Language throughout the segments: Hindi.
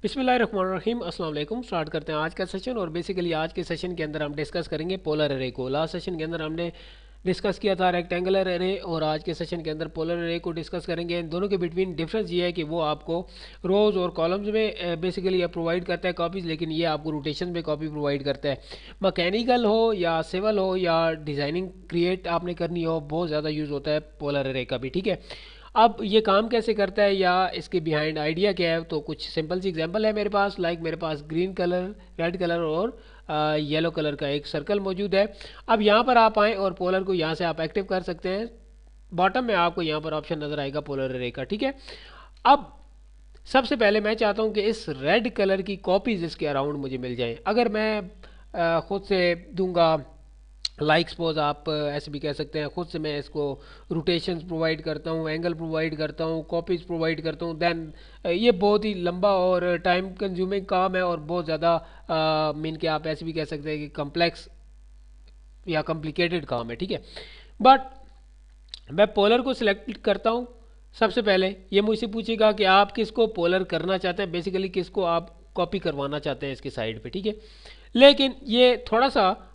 बिस्मिल्लाहिर्रहमानिर्रहीम अस्सलाम वालेकुम। स्टार्ट करते हैं आज का सेशन। और बेसिकली आज के सेशन के अंदर हम डिस्कस करेंगे पोलर एरे को। लास्ट सेशन के अंदर हमने डिस्कस किया था रेक्टेंगुलर एरे, और आज के सेशन के अंदर पोलर एरे को डिस्कस करेंगे। इन दोनों के बिटवीन डिफरेंस ये है कि वो आपको रोज़ और कॉलम्स में बेसिकली ये प्रोवाइड करता है कॉपीज़, लेकिन ये आपको रोटेशन में कॉपी प्रोवाइड करता है। मैकेनिकल हो या सिविल हो या डिज़ाइनिंग क्रिएट आपने करनी हो, बहुत ज़्यादा यूज़ होता है पोलर एरे का भी। ठीक है, अब ये काम कैसे करता है या इसके बिहाइंड आइडिया क्या है, तो कुछ सिंपल सी एग्जांपल है मेरे पास। मेरे पास ग्रीन कलर, रेड कलर और येलो कलर का एक सर्कल मौजूद है। अब यहाँ पर आप आएँ और पोलर को यहाँ से आप एक्टिव कर सकते हैं। बॉटम में आपको यहाँ पर ऑप्शन नज़र आएगा पोलर एरे का। ठीक है, अब सबसे पहले मैं चाहता हूँ कि इस रेड कलर की कॉपीज़ इसके अराउंड मुझे मिल जाएं। अगर मैं ख़ुद से दूंगा, सपोज आप ऐसे भी कह सकते हैं, खुद से मैं इसको रोटेशंस प्रोवाइड करता हूँ, एंगल प्रोवाइड करता हूँ, कॉपीज़ प्रोवाइड करता हूँ, देन ये बहुत ही लंबा और टाइम कंज्यूमिंग काम है और बहुत ज़्यादा मीन के आप ऐसे भी कह सकते हैं कि कम्प्लेक्स या कॉम्प्लिकेटेड काम है। ठीक है, बट मैं पोलर को सिलेक्ट करता हूँ। सबसे पहले ये मुझसे पूछेगा कि आप किसको पोलर करना चाहते हैं, बेसिकली किसको आप कॉपी करवाना चाहते हैं इसकी साइड पे। ठीक है, लेकिन ये थोड़ा सा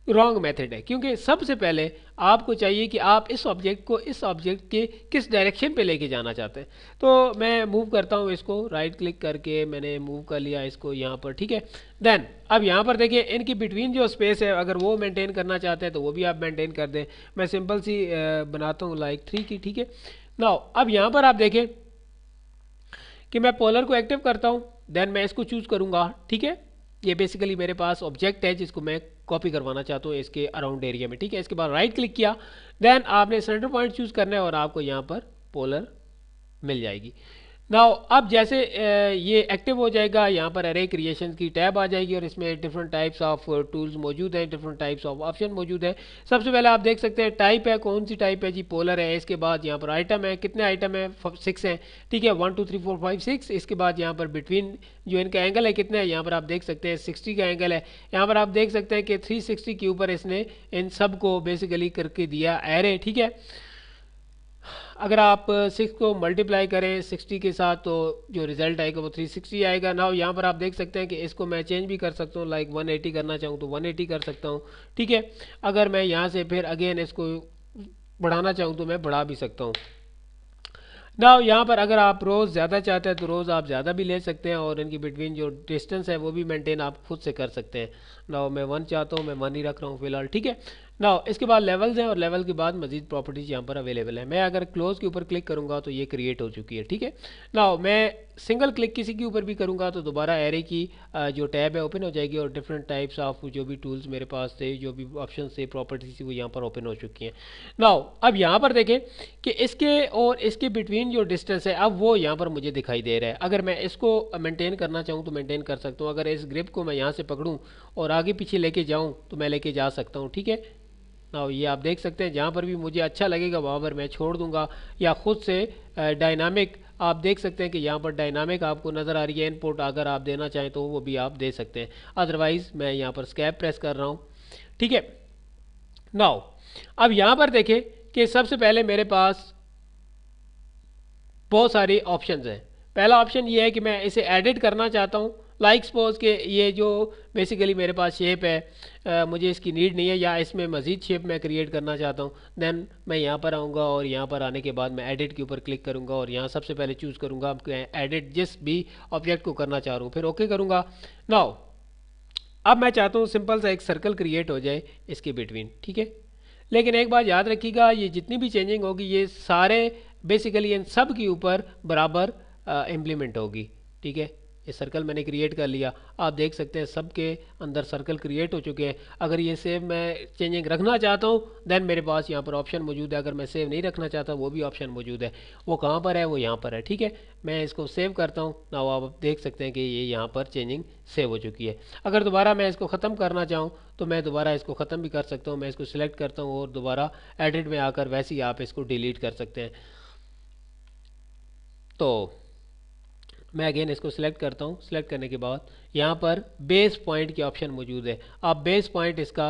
रॉन्ग मेथड है, क्योंकि सबसे पहले आपको चाहिए कि आप इस ऑब्जेक्ट को इस ऑब्जेक्ट के किस डायरेक्शन पे लेके जाना चाहते हैं। तो मैं मूव करता हूँ इसको, राइट क्लिक करके मैंने मूव कर लिया इसको यहाँ पर। ठीक है, देन अब यहाँ पर देखिए इनकी बिटवीन जो स्पेस है, अगर वो मेंटेन करना चाहते हैं तो वो भी आप मेंटेन कर दें। मैं सिंपल सी बनाता हूँ 3 की। ठीक है, नाउ अब यहाँ पर आप देखें कि मैं पोलर को एक्टिव करता हूँ, देन मैं इसको चूज़ करूँगा। ठीक है, ये बेसिकली मेरे पास ऑब्जेक्ट है जिसको मैं कॉपी करवाना चाहता हूँ इसके अराउंड एरिया में। ठीक है, इसके बाद राइट क्लिक किया, देन आपने सेंटर पॉइंट चूज़ करना है और आपको यहाँ पर पोलर मिल जाएगी। नाउ अब जैसे ये एक्टिव हो जाएगा, यहाँ पर अरे क्रिएशन की टैब आ जाएगी और इसमें डिफरेंट टाइप्स ऑफ टूल्स मौजूद हैं, डिफरेंट टाइप्स ऑफ ऑप्शन मौजूद है। सबसे पहले आप देख सकते हैं टाइप है, कौन सी टाइप है जी, पोलर है। इसके बाद यहाँ पर आइटम है, कितने आइटम है, 6 हैं। ठीक है, 1 2 3 4 5 6। इसके बाद यहाँ पर बिटवीन जो इनका एंगल है कितना है, यहाँ पर आप देख सकते हैं 60 का एंगल है। यहाँ पर आप देख सकते हैं कि 360 के ऊपर इसने इन सब को बेसिकली करके दिया एरे। ठीक है, अगर आप 6 को मल्टीप्लाई करें 60 के साथ तो जो रिजल्ट आएगा वो 360 आएगा। नाउ यहाँ पर आप देख सकते हैं कि इसको मैं चेंज भी कर सकता हूँ, 180 करना चाहूँ तो 180 कर सकता हूँ। ठीक है, अगर मैं यहाँ से फिर अगेन इसको बढ़ाना चाहूँ तो मैं बढ़ा भी सकता हूँ। नाउ यहाँ पर अगर आप रोज़ ज़्यादा चाहते हैं तो रोज़ आप ज़्यादा भी ले सकते हैं और इनकी बिटवीन जो डिस्टेंस है वो भी मेंटेन आप खुद से कर सकते हैं। नाउ मैं 1 चाहता हूँ, मैं 1 ही रख रहा हूँ फिलहाल। ठीक है, नाउ इसके बाद लेवल्स हैं और लेवल के बाद मजीद प्रॉपर्टीज यहाँ पर अवेलेबल है। मैं अगर क्लोज के ऊपर क्लिक करूँगा तो ये क्रिएट हो चुकी है। ठीक है, नाउ मैं सिंगल क्लिक किसी के ऊपर भी करूँगा तो दोबारा एरे की जो टैब है ओपन हो जाएगी और डिफरेंट टाइप्स ऑफ जो भी टूल्स मेरे पास थे, जो भी ऑप्शन थे, प्रॉपर्टीज थी, वो यहाँ पर ओपन हो चुकी हैं। नाउ अब यहाँ पर देखें कि इसके और इसके बिटवीन जो डिस्टेंस है अब वो यहाँ पर मुझे दिखाई दे रहा है। अगर मैं इसको मेंटेन करना चाहूँ तो मेंटेन कर सकता हूँ। अगर इस ग्रिप को मैं यहाँ से पकड़ूँ और आगे पीछे लेके जाऊँ तो मैं लेके जा सकता हूँ। ठीक है, ना ये आप देख सकते हैं, जहाँ पर भी मुझे अच्छा लगेगा वहाँ पर मैं छोड़ दूंगा, या खुद से डायनामिक आप देख सकते हैं कि यहाँ पर डायनामिक आपको नज़र आ रही है इनपुट, अगर आप देना चाहें तो वो भी आप दे सकते हैं। अदरवाइज़ मैं यहाँ पर स्कैप प्रेस कर रहा हूँ। ठीक है, नाउ अब यहाँ पर देखें कि सबसे पहले मेरे पास बहुत सारे ऑप्शंस हैं। पहला ऑप्शन ये है कि मैं इसे एडिट करना चाहता हूँ, सपोज के ये जो बेसिकली मेरे पास शेप है मुझे इसकी नीड नहीं है, या इसमें मज़ीद शेप मैं क्रिएट करना चाहता हूँ। देन मैं यहाँ पर आऊँगा और यहाँ पर आने के बाद मैं एडिट के ऊपर क्लिक करूँगा और यहाँ सबसे पहले चूज़ करूँगा एडिट जिस भी ऑब्जेक्ट को करना चाह रहा हूँ, फिर ओके करूँगा। नाउ अब मैं चाहता हूँ सिंपल सा एक सर्कल क्रिएट हो जाए इसके बिटवीन। ठीक है, लेकिन एक बात याद रखिएगा, ये जितनी भी चेंजिंग होगी ये सारे बेसिकली इन सब के ऊपर बराबर इम्प्लीमेंट होगी। ठीक है, ये सर्कल मैंने क्रिएट कर लिया, आप देख सकते हैं सबके अंदर सर्कल क्रिएट हो चुके हैं। अगर ये सेव मैं चेंजिंग रखना चाहता हूँ देन मेरे पास यहाँ पर ऑप्शन मौजूद है, अगर मैं सेव नहीं रखना चाहता वो भी ऑप्शन मौजूद है। वो कहाँ पर है, वो यहाँ पर है। ठीक है, मैं इसको सेव करता हूँ ना, आप देख सकते हैं कि ये यहाँ पर चेंजिंग सेव हो चुकी है। अगर दोबारा मैं इसको ख़त्म करना चाहूँ तो मैं दोबारा इसको ख़त्म भी कर सकता हूँ। मैं इसको सिलेक्ट करता हूँ और दोबारा एडिट में आकर वैसे ही आप इसको डिलीट कर सकते हैं। तो मैं अगेन इसको सिलेक्ट करता हूँ, सिलेक्ट करने के बाद यहाँ पर बेस पॉइंट की ऑप्शन मौजूद है। आप बेस पॉइंट इसका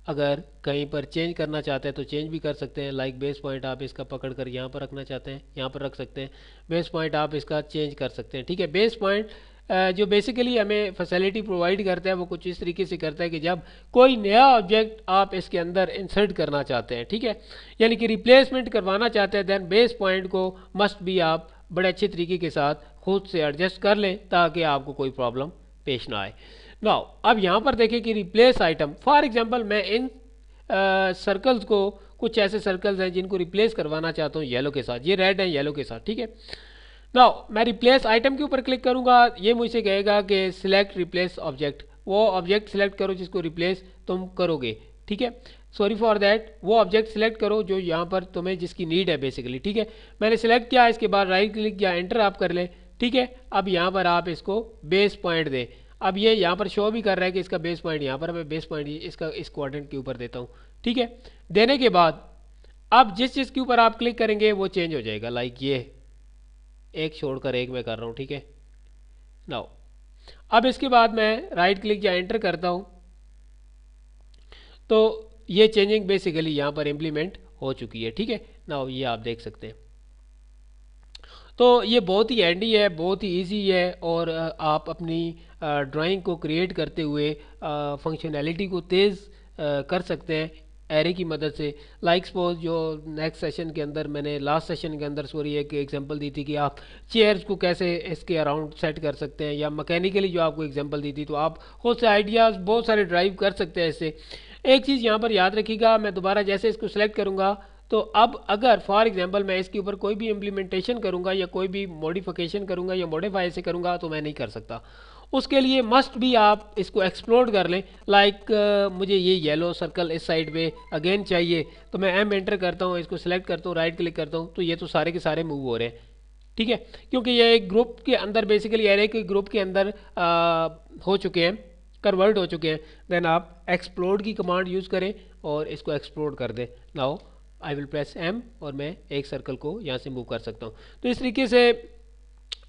अगर कहीं पर चेंज करना चाहते हैं तो चेंज भी कर सकते हैं। लाइक बेस पॉइंट आप इसका पकड़ कर यहाँ पर रखना चाहते हैं, यहाँ पर रख सकते हैं। बेस पॉइंट आप इसका चेंज कर सकते हैं। ठीक है, बेस पॉइंट जो बेसिकली हमें फैसिलिटी प्रोवाइड करता है वो कुछ इस तरीके से करता है कि जब कोई नया ऑब्जेक्ट आप इसके अंदर इंसर्ट करना चाहते हैं, ठीक है, यानी कि रिप्लेसमेंट करवाना चाहते हैं, देन बेस पॉइंट को मस्ट भी आप बड़े अच्छे तरीके के साथ खुद से एडजस्ट कर लें ताकि आपको कोई प्रॉब्लम पेश ना आए। नाउ अब यहाँ पर देखें कि रिप्लेस आइटम, फॉर एग्जांपल मैं इन सर्कल्स को, कुछ ऐसे सर्कल्स हैं जिनको रिप्लेस करवाना चाहता हूँ येलो के साथ, ये रेड है येलो के साथ, ठीक है। नाउ मैं रिप्लेस आइटम के ऊपर क्लिक करूंगा, ये मुझसे कहेगा कि सिलेक्ट रिप्लेस ऑब्जेक्ट, वो ऑब्जेक्ट सिलेक्ट करो जिसको रिप्लेस तुम करोगे, ठीक है। सॉरी फॉर दैट, वो ऑब्जेक्ट सिलेक्ट करो जो यहाँ पर तुम्हें जिसकी नीड है बेसिकली, ठीक है। मैंने सिलेक्ट किया, इसके बाद राइट क्लिक किया, एंटर आप कर लें, ठीक है। अब यहाँ पर आप इसको बेस पॉइंट दें। अब ये यहाँ पर शो भी कर रहा है कि इसका बेस पॉइंट यहाँ पर, मैं बेस पॉइंट इसका इस क्वाड्रेंट के ऊपर देता हूँ, ठीक है। देने के बाद अब जिस चीज़ के ऊपर आप क्लिक करेंगे वो चेंज हो जाएगा। लाइक ये एक छोड़कर एक मैं कर रहा हूँ, ठीक है। नाउ अब इसके बाद मैं राइट क्लिक या एंटर करता हूँ तो ये चेंजिंग बेसिकली यहाँ पर इम्प्लीमेंट हो चुकी है, ठीक है। नाउ ये आप देख सकते हैं। तो ये बहुत ही हैंडी है, बहुत ही इजी है, और आप अपनी ड्राइंग को क्रिएट करते हुए फंक्शनैलिटी को तेज़ कर सकते हैं एरे की मदद से। लाइक सपोज जो नेक्स्ट सेशन के अंदर मैंने, लास्ट सेशन के अंदर सॉरी, एक एग्जांपल दी थी कि आप चेयर्स को कैसे इसके अराउंड सेट कर सकते हैं, या मैकेनिकली जो आपको एग्जांपल दी थी, तो आप खुद से आइडियाज़ बहुत सारे ड्राइव कर सकते हैं इससे। एक चीज़ यहाँ पर याद रखिएगा, मैं दोबारा जैसे इसको सिलेक्ट करूँगा तो अब अगर फॉर एग्जांपल मैं इसके ऊपर कोई भी इम्प्लीमेंटेशन करूँगा या कोई भी मॉडिफिकेशन करूँगा या मॉडिफाई से करूँगा तो मैं नहीं कर सकता। उसके लिए मस्ट भी आप इसको एक्सप्लोर कर लें। लाइक मुझे ये येलो सर्कल इस साइड पे अगेन चाहिए, तो मैं एम एंटर करता हूँ, इसको सिलेक्ट करता हूँ, राइट क्लिक करता हूँ, तो ये तो सारे के सारे मूव हो रहे हैं, ठीक है, क्योंकि ये एक ग्रुप के अंदर बेसिकली एरे के ग्रुप के अंदर हो चुके हैं, कन्वर्ट हो चुके हैं। देन आप एक्सप्लोड की कमांड यूज़ करें और इसको एक्सप्लोड कर दें। Now I will press M और मैं एक सर्कल को यहाँ से मूव कर सकता हूँ। तो इस तरीके से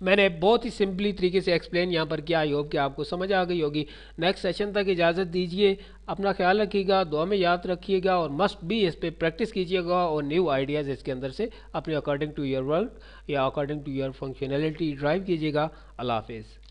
मैंने बहुत ही सिंपली तरीके से एक्सप्लेन यहाँ पर किया। आई होप कि आपको समझ आ गई होगी। नेक्स्ट सेशन तक इजाज़त दीजिए, अपना ख्याल रखिएगा, दुआ में याद रखिएगा, और मस्ट भी इस पर प्रैक्टिस कीजिएगा और न्यू आइडियाज़ इसके अंदर से अपने अकॉर्डिंग टू योर वर्ल्ड या according to your functionality drive कीजिएगा। अल्लाह हाफिज़।